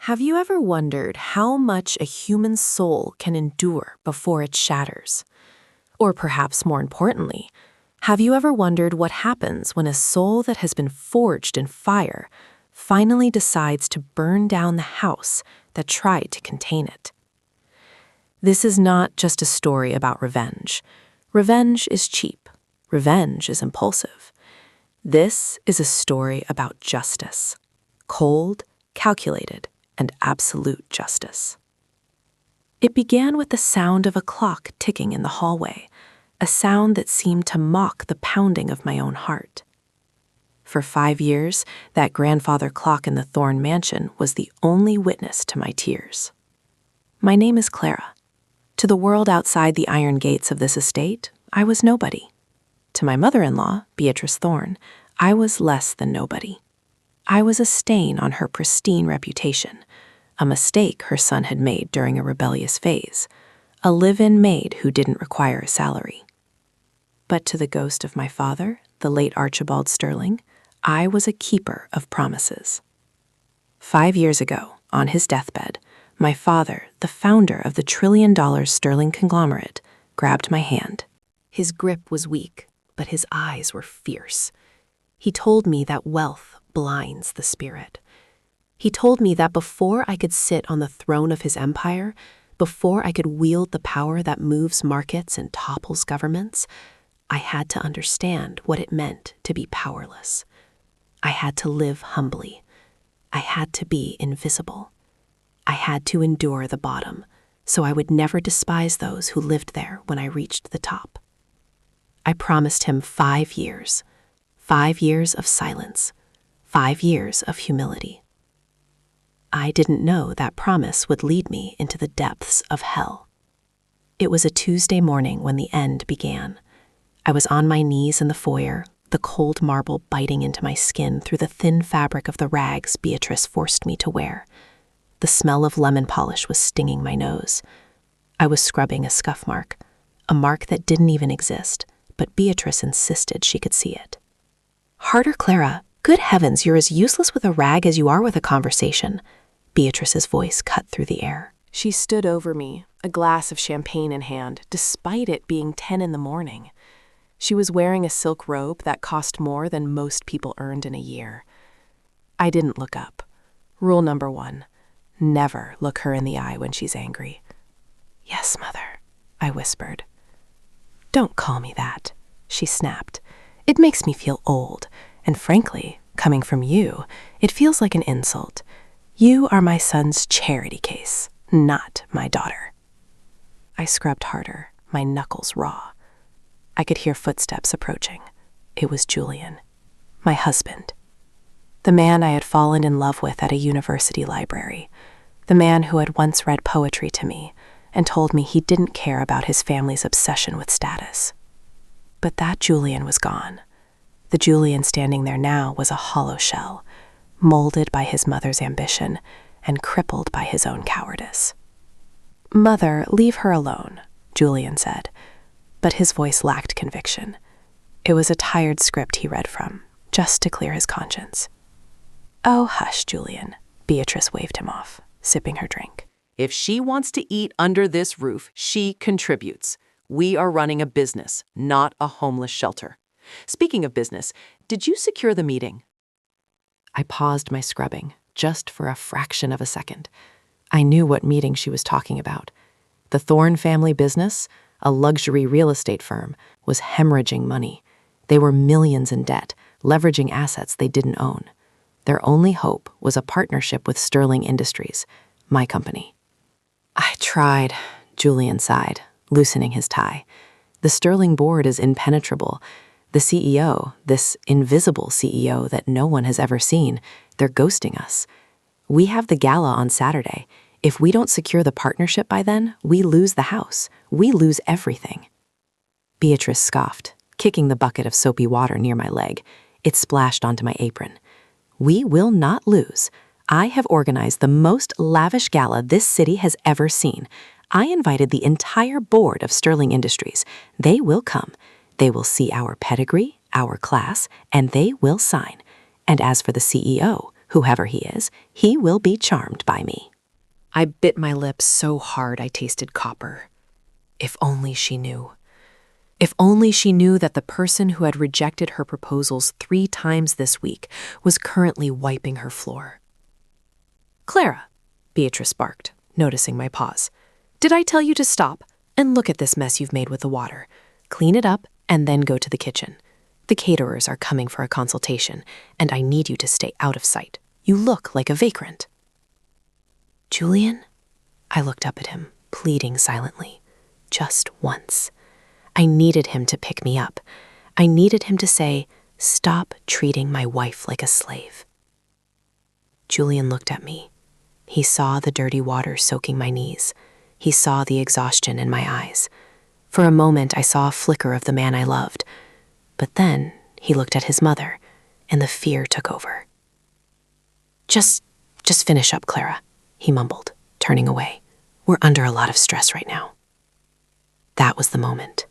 Have you ever wondered how much a human soul can endure before it shatters? Or perhaps more importantly, have you ever wondered what happens when a soul that has been forged in fire finally decides to burn down the house that tried to contain it? This is not just a story about revenge. Revenge is cheap. Revenge is impulsive. This is a story about justice. Cold, calculated, and absolute justice. It began with the sound of a clock ticking in the hallway, a sound that seemed to mock the pounding of my own heart. For 5 years, that grandfather clock in the Thorne mansion was the only witness to my tears. My name is Clara. To the world outside the iron gates of this estate, I was nobody. To my mother-in-law, Beatrice Thorne, I was less than nobody. I was a stain on her pristine reputation, a mistake her son had made during a rebellious phase, a live-in maid who didn't require a salary. But to the ghost of my father, the late Archibald Sterling, I was a keeper of promises. 5 years ago, on his deathbed, my father, the founder of the $1 trillion Sterling conglomerate, grabbed my hand. His grip was weak, but his eyes were fierce. He told me that wealth blinds the spirit. He told me that before I could sit on the throne of his empire, before I could wield the power that moves markets and topples governments, I had to understand what it meant to be powerless. I had to live humbly. I had to be invisible. I had to endure the bottom, so I would never despise those who lived there when I reached the top. I promised him 5 years, 5 years of silence, 5 years of humility. I didn't know that promise would lead me into the depths of hell. It was a Tuesday morning when the end began. I was on my knees in the foyer, the cold marble biting into my skin through the thin fabric of the rags Beatrice forced me to wear. The smell of lemon polish was stinging my nose. I was scrubbing a scuff mark, a mark that didn't even exist, but Beatrice insisted she could see it. "Harder, Clara. Good heavens, you're as useless with a rag as you are with a conversation." Beatrice's voice cut through the air. She stood over me, a glass of champagne in hand, despite it being 10 in the morning. She was wearing a silk robe that cost more than most people earned in a year. I didn't look up. Rule number 1, never look her in the eye when she's angry. "Yes, Mother," I whispered. "Don't call me that," she snapped. "It makes me feel old. And frankly, coming from you, it feels like an insult. You are my son's charity case, not my daughter." I scrubbed harder, my knuckles raw. I could hear footsteps approaching. It was Julian, my husband. The man I had fallen in love with at a university library. The man who had once read poetry to me and told me he didn't care about his family's obsession with status. But that Julian was gone. The Julian standing there now was a hollow shell, molded by his mother's ambition and crippled by his own cowardice. "Mother, leave her alone," Julian said, but his voice lacked conviction. It was a tired script he read from, just to clear his conscience. "Oh, hush, Julian," Beatrice waved him off, sipping her drink. "If she wants to eat under this roof, she contributes. We are running a business, not a homeless shelter. Speaking of business, did you secure the meeting?" I paused my scrubbing, just for a fraction of a second. I knew what meeting she was talking about. The Thorne family business, a luxury real estate firm, was hemorrhaging money. They were millions in debt, leveraging assets they didn't own. Their only hope was a partnership with Sterling Industries, my company. "I tried," Julian sighed, loosening his tie. "The Sterling board is impenetrable. The CEO, this invisible CEO that no one has ever seen, they're ghosting us. We have the gala on Saturday. If we don't secure the partnership by then, we lose the house. We lose everything." Beatrice scoffed, kicking the bucket of soapy water near my leg. It splashed onto my apron. "We will not lose. I have organized the most lavish gala this city has ever seen. I invited the entire board of Sterling Industries. They will come. They will see our pedigree, our class, and they will sign. And as for the CEO, Whoever he is, he will be charmed by me. I bit my lips so hard I tasted copper. If only she knew. If only she knew that the person who had rejected her proposals 3 times this week was currently wiping her floor. "Clara," Beatrice barked, noticing my pause. "Did I tell you to stop? And look at this mess you've made with the water. Clean it up and then go to the kitchen. The caterers are coming for a consultation, and I need you to stay out of sight. You look like a vagrant." "Julian?" I looked up at him, pleading silently. Just once. I needed him to pick me up. I needed him to say, "Stop treating my wife like a slave." Julian looked at me. He saw the dirty water soaking my knees. He saw the exhaustion in my eyes. For a moment, I saw a flicker of the man I loved. But then he looked at his mother, and the fear took over. Just finish up, Clara," he mumbled, turning away. "We're under a lot of stress right now." That was the moment.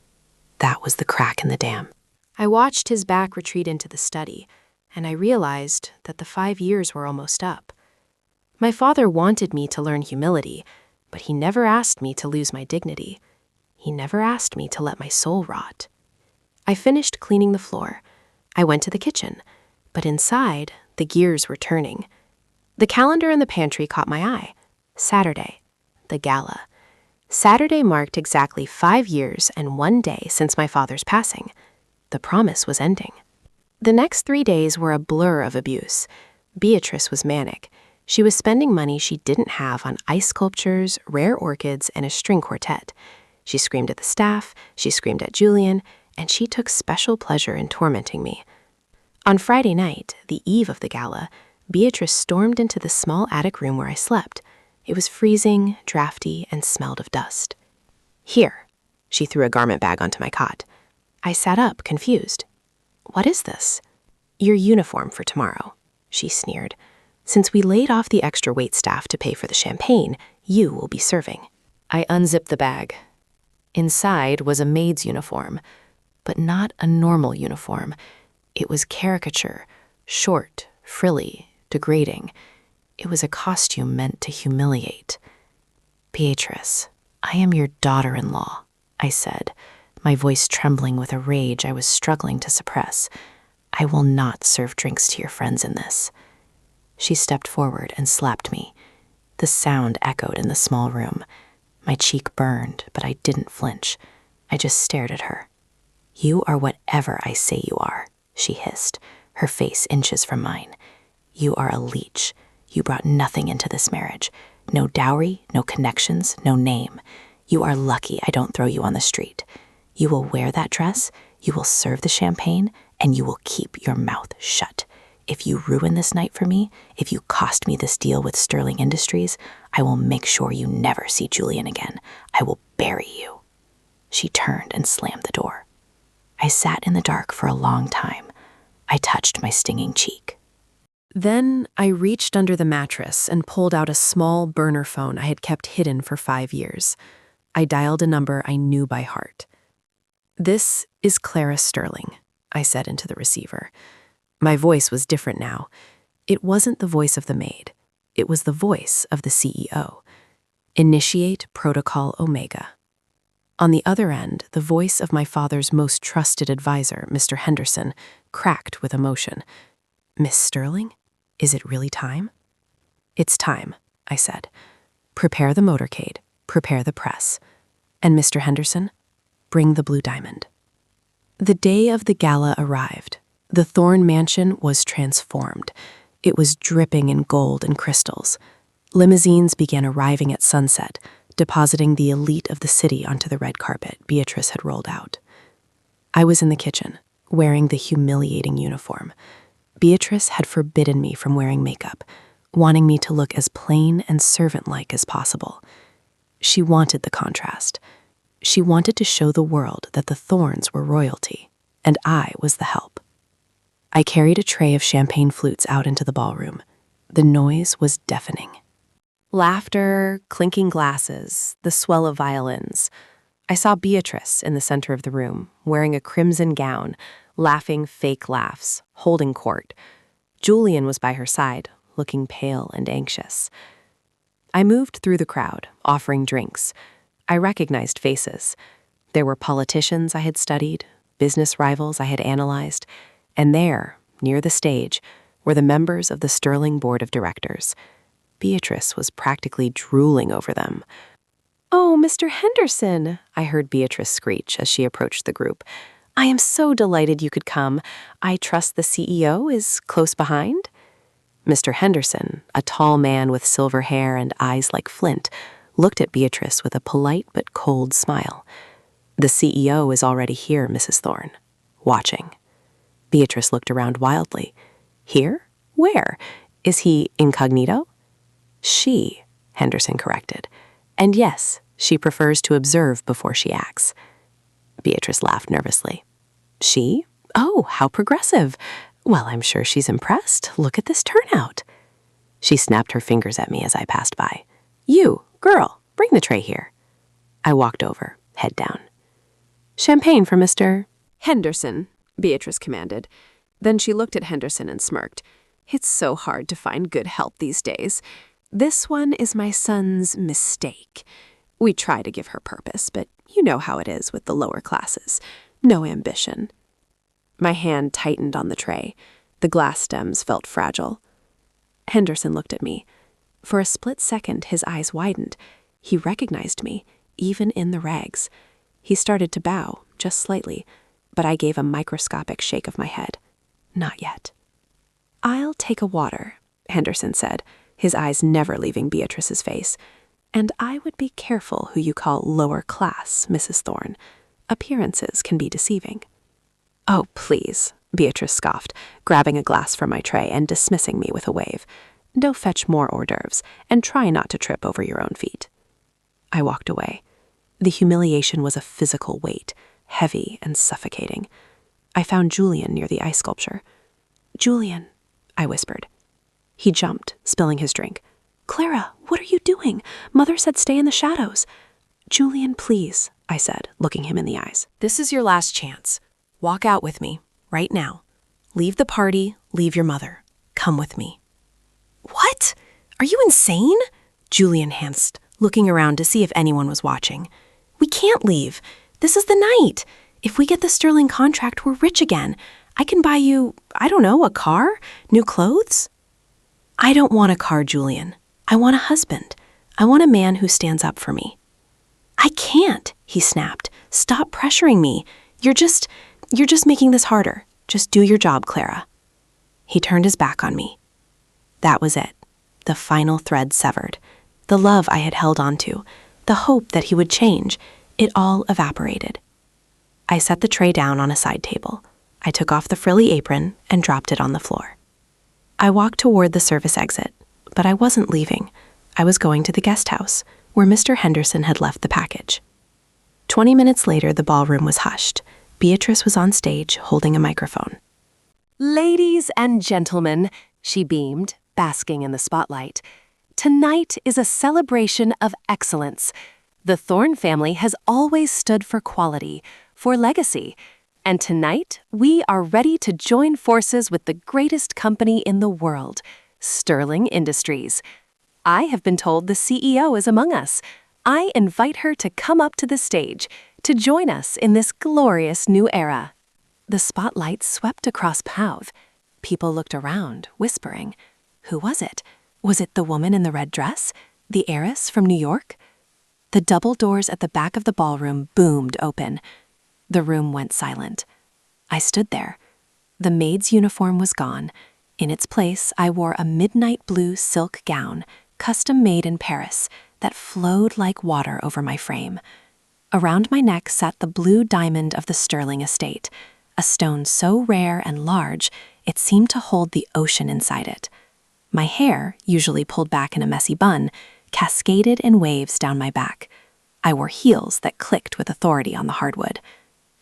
That was the crack in the dam. I watched his back retreat into the study, and I realized that the 5 years were almost up. My father wanted me to learn humility, but he never asked me to lose my dignity. He never asked me to let my soul rot. I finished cleaning the floor. I went to the kitchen, but inside, the gears were turning. The calendar in the pantry caught my eye. Saturday, the gala. Saturday marked exactly 5 years and 1 day since my father's passing. The promise was ending. The next 3 days were a blur of abuse. Beatrice was manic. She was spending money she didn't have on ice sculptures, rare orchids, and a string quartet. She screamed at the staff, she screamed at Julian, and she took special pleasure in tormenting me. On Friday night, the eve of the gala, Beatrice stormed into the small attic room where I slept. It was freezing, drafty, and smelled of dust. "Here," she threw a garment bag onto my cot. I sat up, confused. "What is this?" "Your uniform for tomorrow," she sneered. "Since we laid off the extra waitstaff to pay for the champagne, you will be serving." I unzipped the bag. Inside was a maid's uniform, but not a normal uniform. It was caricature, short, frilly, degrading. It was a costume meant to humiliate. "Beatrice, I am your daughter-in-law," I said, my voice trembling with a rage I was struggling to suppress. "I will not serve drinks to your friends in this." She stepped forward and slapped me. The sound echoed in the small room. My cheek burned, but I didn't flinch. I just stared at her. "You are whatever I say you are," she hissed, her face inches from mine. "You are a leech. You brought nothing into this marriage. No dowry, no connections, no name. You are lucky I don't throw you on the street. You will wear that dress, you will serve the champagne, and you will keep your mouth shut. If you ruin this night for me, if you cost me this deal with Sterling Industries, I will make sure you never see Julian again. I will bury you." She turned and slammed the door. I sat in the dark for a long time. I touched my stinging cheek. Then I reached under the mattress and pulled out a small burner phone I had kept hidden for 5 years. I dialed a number I knew by heart. "This is Clara Sterling," I said into the receiver. My voice was different now. It wasn't the voice of the maid. It was the voice of the CEO. "Initiate Protocol Omega." On the other end, the voice of my father's most trusted advisor, Mr. Henderson, cracked with emotion. "Miss Sterling? Is it really time?" "It's time," I said. "Prepare the motorcade, prepare the press. And Mr. Henderson, bring the blue diamond." The day of the gala arrived. The Thorne mansion was transformed. It was dripping in gold and crystals. Limousines began arriving at sunset, depositing the elite of the city onto the red carpet Beatrice had rolled out. I was in the kitchen, wearing the humiliating uniform. Beatrice had forbidden me from wearing makeup, wanting me to look as plain and servant-like as possible. She wanted the contrast. She wanted to show the world that the Thornes were royalty, and I was the help. I carried a tray of champagne flutes out into the ballroom. The noise was deafening. Laughter, clinking glasses, the swell of violins. I saw Beatrice in the center of the room, wearing a crimson gown, laughing fake laughs, holding court. Julian was by her side, looking pale and anxious. I moved through the crowd, offering drinks. I recognized faces. There were politicians I had studied, business rivals I had analyzed, and there, near the stage, were the members of the Sterling Board of Directors. Beatrice was practically drooling over them. "Oh, Mr. Henderson," I heard Beatrice screech as she approached the group. "I am so delighted you could come. I trust the CEO is close behind?" Mr. Henderson, a tall man with silver hair and eyes like flint, looked at Beatrice with a polite but cold smile. "The CEO is already here, Mrs. Thorne, watching." Beatrice looked around wildly. "Here? Where? Is he incognito?" "She," Henderson corrected. "And yes, she prefers to observe before she acts." Beatrice laughed nervously. "She? Oh, how progressive. Well, I'm sure she's impressed. Look at this turnout." She snapped her fingers at me as I passed by. "You, girl, bring the tray here." I walked over, head down. "Champagne for Mr. Henderson," Beatrice commanded. Then she looked at Henderson and smirked. "It's so hard to find good help these days. This one is my son's mistake. We try to give her purpose, but you know how it is with the lower classes. No ambition." My hand tightened on the tray. The glass stems felt fragile. Henderson looked at me. For a split second, his eyes widened. He recognized me, even in the rags. He started to bow, just slightly, but I gave a microscopic shake of my head. "Not yet." "I'll take a water," Henderson said, his eyes never leaving Beatrice's face. "And I would be careful who you call lower class, Mrs. Thorne. Appearances can be deceiving." "Oh, please," Beatrice scoffed, grabbing a glass from my tray and dismissing me with a wave. "Go fetch more hors d'oeuvres, and try not to trip over your own feet." I walked away. The humiliation was a physical weight, heavy and suffocating. I found Julian near the ice sculpture. "Julian," I whispered. He jumped, spilling his drink. "Clara, what are you doing? Mother said stay in the shadows." "Julian, please," I said, looking him in the eyes. "This is your last chance. Walk out with me, right now. Leave the party, leave your mother. Come with me." "What? Are you insane?" Julian hissed, looking around to see if anyone was watching. "We can't leave. This is the night. If we get the Sterling contract, we're rich again. I can buy you, I don't know, a car? New clothes?" "I don't want a car, Julian. I want a husband. I want a man who stands up for me." "I can't," he snapped. "Stop pressuring me. You're just making this harder. Just do your job, Clara." He turned his back on me. That was it. The final thread severed. The love I had held onto, the hope that he would change, it all evaporated. I set the tray down on a side table. I took off the frilly apron and dropped it on the floor. I walked toward the service exit, but I wasn't leaving. I was going to the guest house, where Mr. Henderson had left the package. 20 minutes later, the ballroom was hushed. Beatrice was on stage, holding a microphone. "Ladies and gentlemen," she beamed, basking in the spotlight, "tonight is a celebration of excellence. The Thorne family has always stood for quality, for legacy, and tonight we are ready to join forces with the greatest company in the world, Sterling Industries. I have been told the CEO is among us. I invite her to come up to the stage to join us in this glorious new era." The spotlight swept across Powth. People looked around, whispering. Who was it? Was it the woman in the red dress? The heiress from New York? The double doors at the back of the ballroom boomed open. The room went silent. I stood there. The maid's uniform was gone. In its place, I wore a midnight blue silk gown, custom made in Paris, that flowed like water over my frame. Around my neck sat the blue diamond of the Sterling estate, a stone so rare and large it seemed to hold the ocean inside it. My hair, usually pulled back in a messy bun, cascaded in waves down my back. I wore heels that clicked with authority on the hardwood.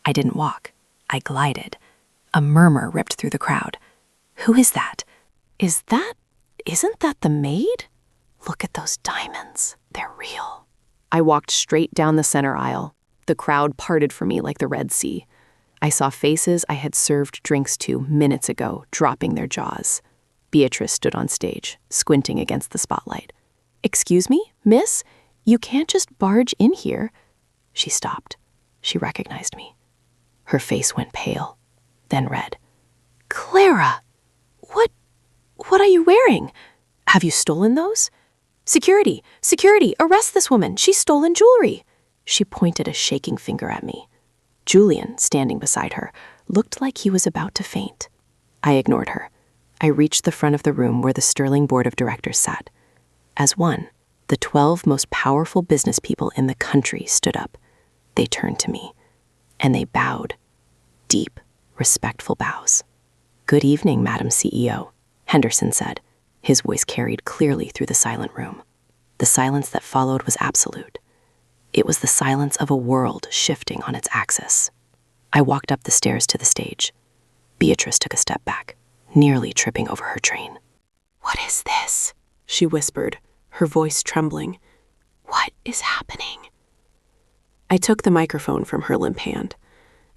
I didn't walk. I glided. A murmur ripped through the crowd. "Who is that? Isn't that the maid? Look at those diamonds. They're real." I walked straight down the center aisle. The crowd parted for me like the Red Sea. I saw faces I had served drinks to minutes ago dropping their jaws. Beatrice stood on stage, squinting against the spotlight. "Excuse me, miss? You can't just barge in here." She stopped. She recognized me. Her face went pale, then red. "Clara! What are you wearing? Have you stolen those? Security! Security! Arrest this woman! She's stolen jewelry!" She pointed a shaking finger at me. Julian, standing beside her, looked like he was about to faint. I ignored her. I reached the front of the room where the Sterling Board of Directors sat. As one, the 12 most powerful business people in the country stood up. They turned to me, and they bowed. Deep, respectful bows. "Good evening, Madam CEO," Henderson said. His voice carried clearly through the silent room. The silence that followed was absolute. It was the silence of a world shifting on its axis. I walked up the stairs to the stage. Beatrice took a step back, nearly tripping over her train. "What is this?" she whispered, her voice trembling. "What is happening?" I took the microphone from her limp hand.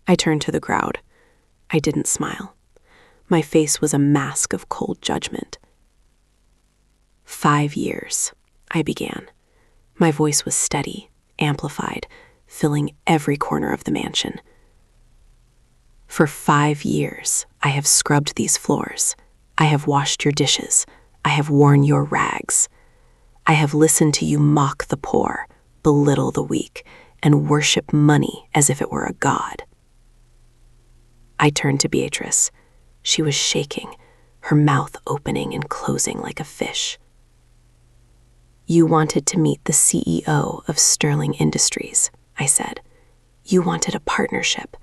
I turned to the crowd. I didn't smile. My face was a mask of cold judgment. 5 years, I began. My voice was steady, amplified, filling every corner of the mansion. For 5 years, I have scrubbed these floors. I have washed your dishes. I have worn your rags. I have listened to you mock the poor, belittle the weak, and worship money as if it were a god. I turned to Beatrice. She was shaking, her mouth opening and closing like a fish. "You wanted to meet the CEO of Sterling Industries," I said. "You wanted a partnership.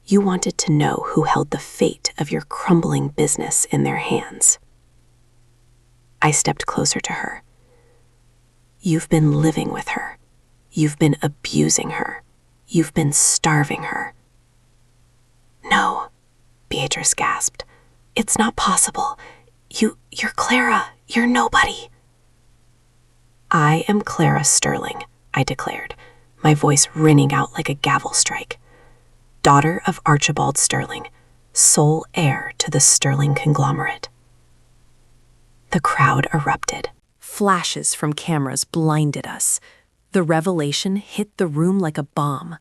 You wanted to know who held the fate of your crumbling business in their hands." I stepped closer to her. "You've been living with her. You've been abusing her. You've been starving her." "No," Beatrice gasped. "It's not possible. You're Clara. You're nobody." "I am Clara Sterling," I declared, my voice ringing out like a gavel strike. "Daughter of Archibald Sterling, sole heir to the Sterling conglomerate." The crowd erupted. Flashes from cameras blinded us. The revelation hit the room like a bomb.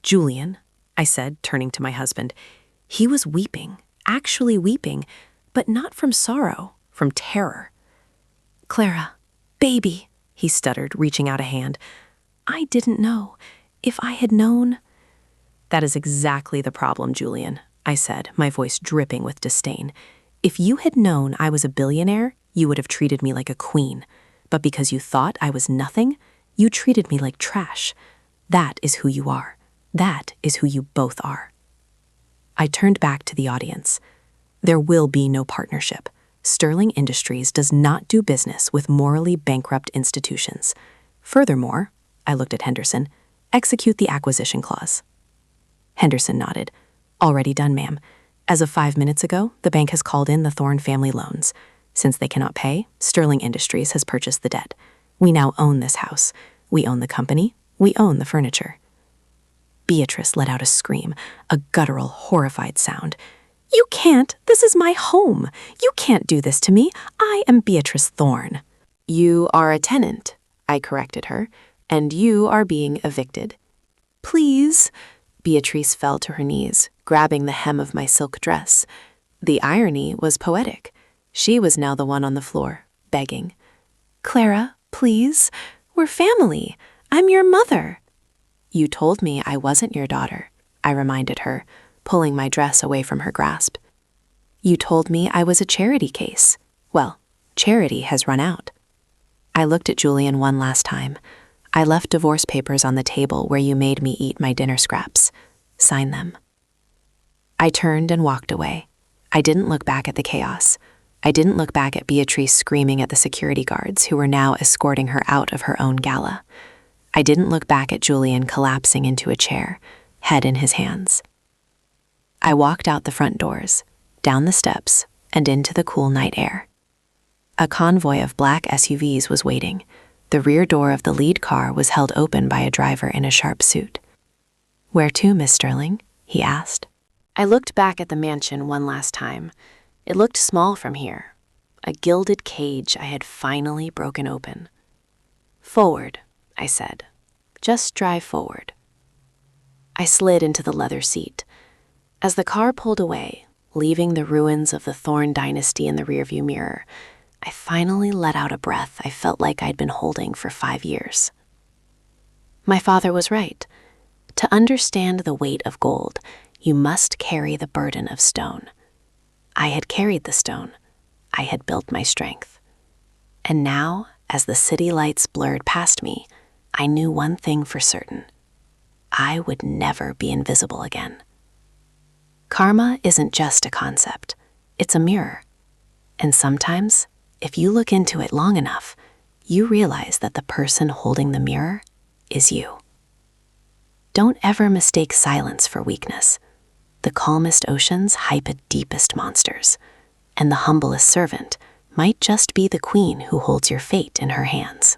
"Julian," I said, turning to my husband. He was weeping, actually weeping, but not from sorrow, from terror. "Clara, baby," he stuttered, reaching out a hand. "I didn't know. If I had known—" "That is exactly the problem, Julian," I said, my voice dripping with disdain. "If you had known I was a billionaire, you would have treated me like a queen. But because you thought I was nothing, you treated me like trash. That is who you are. That is who you both are." I turned back to the audience. There will be no partnership. Sterling Industries does not do business with morally bankrupt institutions. Furthermore, I looked at Henderson, execute the acquisition clause. Henderson nodded. "Already done, ma'am. As of 5 minutes ago, the bank has called in the Thorne family loans. Since they cannot pay, Sterling Industries has purchased the debt. We now own this house. We own the company. We own the furniture." Beatrice let out a scream, a guttural, horrified sound. "You can't! This is my home! You can't do this to me! I am Beatrice Thorne." "You are a tenant," I corrected her, "and you are being evicted." "Please." Beatrice fell to her knees, grabbing the hem of my silk dress. The irony was poetic. She was now the one on the floor, begging. "Clara, please. We're family. I'm your mother." "You told me I wasn't your daughter," I reminded her, pulling my dress away from her grasp. "You told me I was a charity case. Well, charity has run out." I looked at Julian one last time. "I left divorce papers on the table where you made me eat my dinner scraps. Sign them." I turned and walked away. I didn't look back at the chaos. I didn't look back at Beatrice screaming at the security guards who were now escorting her out of her own gala. I didn't look back at Julian collapsing into a chair, head in his hands. I walked out the front doors, down the steps, and into the cool night air. A convoy of black SUVs was waiting. The rear door of the lead car was held open by a driver in a sharp suit. "Where to, Miss Sterling?" he asked. I looked back at the mansion one last time. It looked small from here, a gilded cage I had finally broken open. "Forward," I said. "Just drive forward." I slid into the leather seat. As the car pulled away, leaving the ruins of the Thorne dynasty in the rearview mirror, I finally let out a breath I felt like I'd been holding for 5 years. My father was right. To understand the weight of gold, you must carry the burden of stone. I had carried the stone. I had built my strength. And now, as the city lights blurred past me, I knew one thing for certain. I would never be invisible again. Karma isn't just a concept. It's a mirror. And sometimes, if you look into it long enough, you realize that the person holding the mirror is you. Don't ever mistake silence for weakness. The calmest oceans hide the deepest monsters, and the humblest servant might just be the queen who holds your fate in her hands.